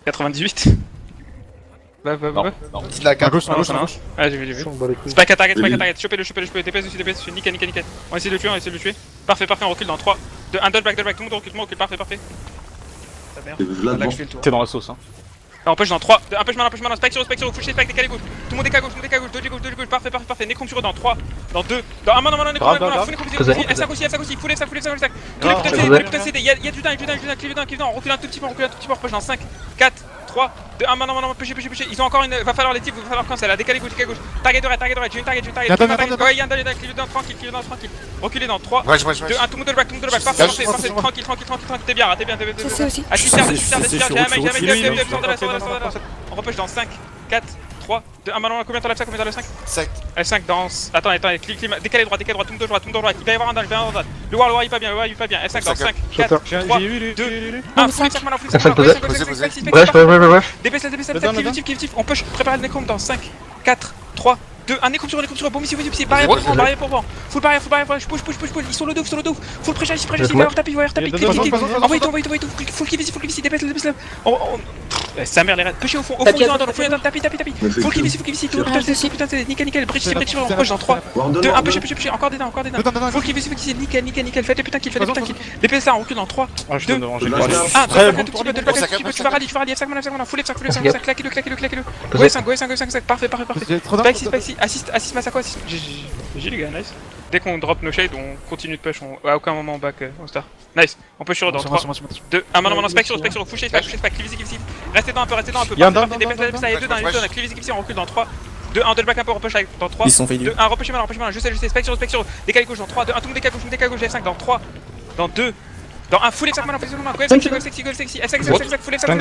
98. Va. Il la À gauche, à gauche. Ah, j'ai vu. Spike à target. Chopez-le. Dépêche dessus. Nickel. On essaie de le tuer. Parfait, on recule dans 3, 2, 1, dodge back. Tout le monde recule. Parfait. Ta merde. Là, je fais le tour. T'es dans la sauce, hein. Empêche dans 3, 2, empêche maintenant, spike sur eux, push spike, décalé gauche. Tout le monde décale gauche, dodge gauche, parfait. Nécrom sur eux dans 3, dans 2, dans 1, non, Nécrom, faut Nécrom, F5 aussi, full F5. Tous les putains de CD, y'a du temps, clive dedans, on recule un tout petit peu, reproche dans 5, 4, 3, 2, 1, non, push, ils ont encore une, va falloir les types, va falloir cancel, décalé gauche, target de right, j'ai une target, ouais, y'a un dans clive dedans, tranquille, reculez dans 3, 2, 1, tout le monde de back, parfait, tranquille, t'es bien, on repêche dans 5, 4, 3, 2, 1, maintenant combien t'as le 5 5. F5 dans... Attends, clic, décalé droit, tout le monde droit, il va y avoir un dash, le war il est pas bien, F5 dans 5, 4, 3, 2, 1, full F5 maintenant, Bref. dépêche, cliff, on push, préparer le Necrom dans 5, 4, 3, 2, un Necrom sur bon ici, barrière pour vent, full barrière, je push, ils sont le dos, full pressure ici, il va tapis, envoyez tout, full kill ici, dépêche-le, sa mère les rats, pushez au fond, tapis, full kill ici, tout, putain, c'est nickel, bridge, on push dans 3, 2, 1, pushez, encore des dents, full kill ici, nickel, faites des putains kills, dépêche ça, on recule dans 3, 2, 1, tu vas rallier, F5 maintenant, full F5, claquez-le, go 5, parfait, Spike, assist Masako, j'ai les gars, nice. Dès qu'on drop nos shades, on continue de push, à aucun moment on back au star. Nice, on push sur dans 3, 2, 1, maintenant, spike sur, full shade, cliv ici, restez dans un peu, dépêche ça, il y a 2 dans, cliv ici, on recule dans 3, 2, 1, dodge back un peu, repush dans 3, 2, 1, repush maintenant, je sais, spike sur, décalé gauche dans 3, 2, 1, tout le monde décale gauche, F5 dans 3, dans 2, dans un full F5 maintenant, go sexy, F5, full F5,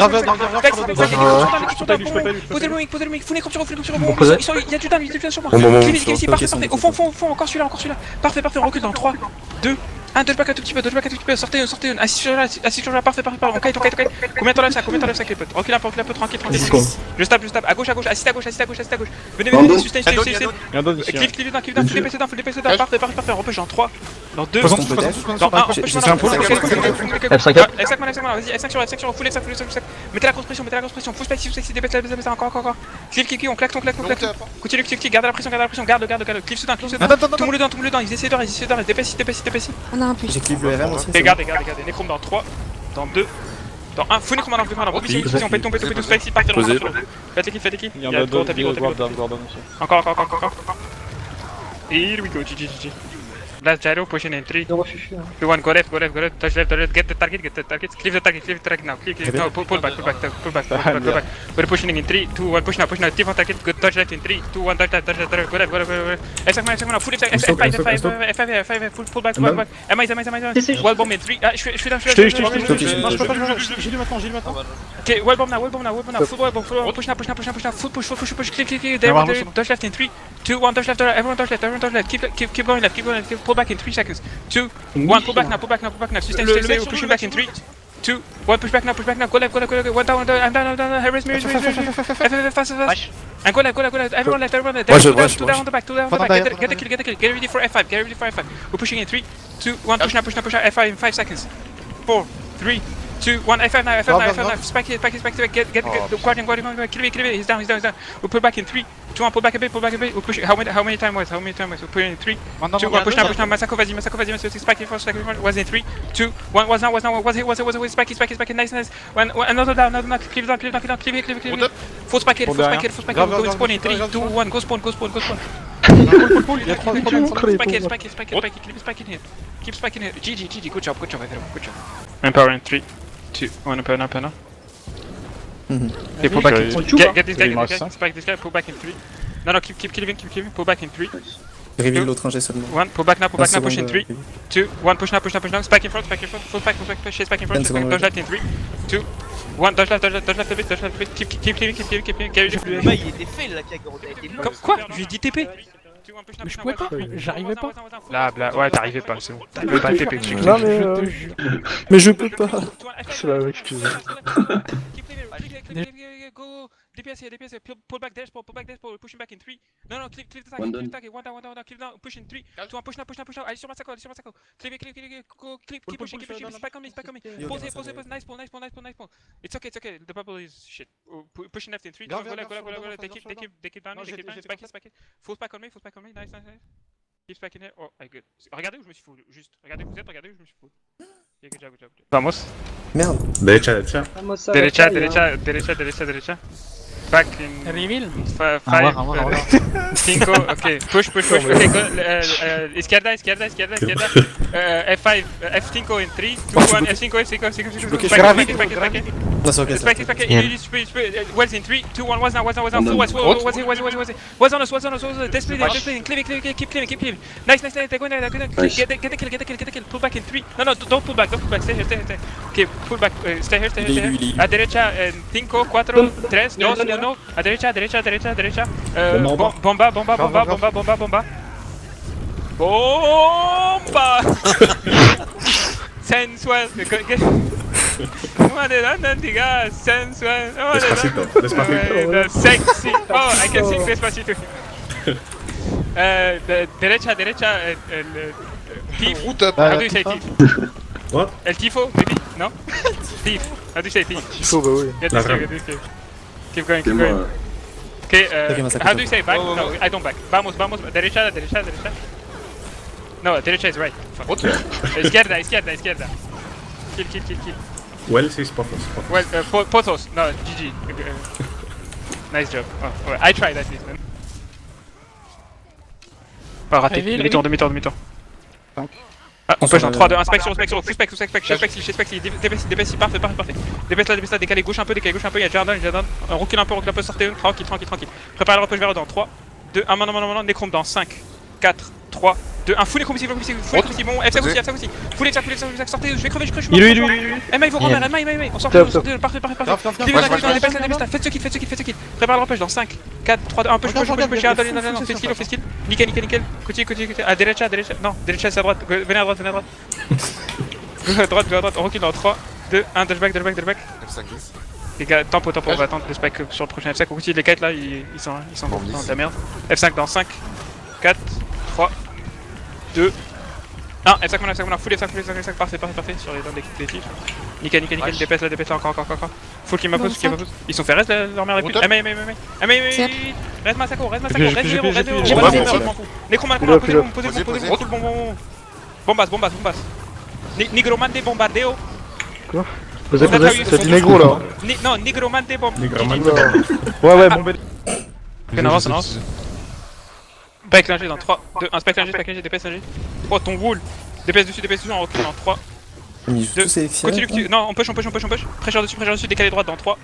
posez le wing, full Necrom sur bon, il y a du temps sur moi, cliv ici, parfait, au fond, encore celui-là, parfait, on recule dans 3, 2, 1, dodge back un tout petit peu, sortez une, assis sur là, parfait, on kite, combien t'enlèves ça, les potes, recule un peu, tranquille, je tape, à gauche, assiste à gauche, venez, sustain, clive dedans, full DPS dedans, parfait, on repush dans 3, dans 2, dans 1, on push maintenant, F5 vas-y, F5 sur, full F5, mettez la grosse pression, full space, dépêche, encore, clive, on claque, continue, garde la pression, garde, clive dedans, tout le monde dedans, ils essaient de dépêche. On a un push. J'ai clip le RM aussi. Regarde, Necrom dans 3, dans 2, dans 1, full Necrom maintenant, on pète tout spike, partir dans faites les kills, il y a un gros tapis, encore. Here we go, GG. Last gyro, pushing in 3, 2, 1, go left, touch left, get the target, cleave the target now, pull back, we're pushing in 3, 2, 1, push now, tip on target, good, touch left in 3, 2, 1, touch left, go left, F5 full F5, full pull back, MI, wall bomb in 3, je suis là, J'ai lu maintenant. ok, wall bomb now, full wall bomb, push now, full push, click, touch left in 3, 2, 1, touch left, everyone touch left, keep going left, pull back in 3 seconds. 2, 1, pull back now. Sustain, pushing back in 3, 2, 1, push back now. Go left, one down, I'm down, raise me. Fast. And go left, everyone left. Two down on the back. Get the kill, get ready for F5. We're pushing in 3, 2, 1, push now, F5 in 5 seconds. 4, 3, 2, 1, F5 now, spike it, get the guardian, kill me, he's down. We'll pull back in 3, 2, 1, pull back a bit, we'll push it, how many time was, we'll pull in 3, 2, 1, push now, Masako, vas-y, spike it first, was in 3, 2, 1, was now, spike it, nice, one, another down, cleave down, full spike it, go spawn in 3, 2, 1, go spawn. Il y a 3 Spike it here. Keep spiking here. GG. Good job, everyone. Good job. Empower in 3, 2, 1. Empower now. Okay, pull back in. Get this guy. Spike this guy. Pull back in 3. No, keep killing. Pull back in 3. Réveille l'autre ingé seulement. 1, pull back now. Push in 3, 2, 1. Push now. Spike in front. Full spike. Spike in front. Dodge left in 3, 2, 1. Dodge left a bit. Keep cleaving. Le MA il était fait là, Kagero, t'as été long. Quoi? Je lui ai dit TP. Mais je pouvais pas, j'arrivais pas. Là, ouais, t'arrivais pas, c'est bon. T'arrivais pas à TP. Non mais je peux pas. C'est la excuse. Go. DPS here, DPS here. Pull back dash, pull back dash, pushing back in 3. No, clip attack, One clip down. attack, one down, clip down, push in 3. 2, 1, push now, allez sur ma saco, clip, go, clip, keep pushing, back on me, pause, nice pull. It's okay, the bubble is shit. Pushing left in 3, go, they keep down, back it. Full back on me, nice. Keep back in here, oh, good. Regardez où je me suis full, juste. Regardez où vous êtes, regardez où je me suis full. Yeah, good job. Vamos. Merde. Derecha. Derecha. Back in Reveal. 5, 5, okay, push, okay, go, izquierda, F5, F5 in 3, 2, 1, F5, back it. That's okay. Respect, Wells in 3, 2, 1, was now, full, was on us, display, keep clearing. Nice, they're going, get the kill, pull back in 3, no, don't pull back, stay here, okay, pull back, stay here, a derecha, 5, 4, 3, 2, 1, a derecha, bomba, sensual, come on, diga, sensual, Despacito. sexy, oh, I can sing Despacito. Derecha, thief, how do you say thief? What? El tifo, maybe? No? Thief, how do you say thief? Tifo, bah oui. Get this kill. Keep going. Okay, how do you say back? No, I don't back. Vamos, derecha. No, derecha is right. Fuck. Izquierda. Kill. Wells is Pothos. Well, Pothos. No, GG. Nice job. Oh, I tried at least, man. Pas raté. Demi-tour. Ah, on push en 3, 2, 1, spec sur, full spec, DPS, parfait. Dépêche là, décalé gauche un peu, il y a Jordan, on recule un peu, sortez une, tranquille. Prépare le repush vers eux dans 3, 2, 1, non, Necrome dans 5, 4, 3, 2, 1, full Necrome ici, bon, F5 aussi, full F5, sortez, je vais crever, je Lui. Emma, il faut rendre, on sort, parfait. Dépêche là, faites ce kill. Prépare le repush dans 5, 4, 3, 2, 1, push, non, fais skill. Nickel. Continue. Ah, derecha, c'est à droite, venez à droite. Go à droite, on recule dans 3, 2, 1, dashback. Les gars, tempo, on va attendre le spike sur le prochain F5. On continue les kites là, ils sont dans de la merde. F5 dans 5, 4, 3, 2, 1, F5 maintenant, full F5, parfait, sur les dents des types. Nickel, dépêche là, encore. Full qui m'oppose. Ils sont fait reste leur mère répute. Reste Masako, reste zéro. Necroman, posez bon. Bombas. Nigroman de bombardeo. Quoi? C'est du négro là. Non, Nigroman de bombardeo. Ouais, bombé. On avance. Spike lingé dans 3, 2, 1, spike lingé, DPS lingé. Oh, ton wool. DPS dessus, on recule dans 3. 2, continue, non, on push. Pressure dessus, décalé droite dans 3,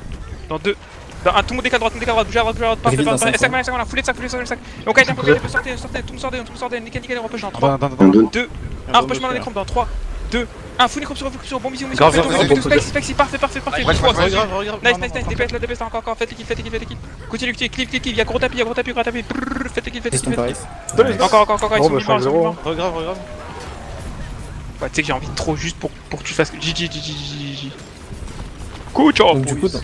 dans 2, dans 1, tout le monde décale droite, bouge à droite, parfait, S5, full de 5. On kite un peu, sortez, tout le sordé, nickel, on repush dans 3, 2, 1, repush maintenant l'écran dans 3, 2, 1, full écran sur bon mission, spexy, parfait, nice, DPS là, encore, faites les kills, continue, clip, il y a gros tapis, faites les kills, encore, ils sont vivants, Regrave. Ouais, tu sais que j'ai envie de trop juste pour que tu fasses GG. Good job, boys.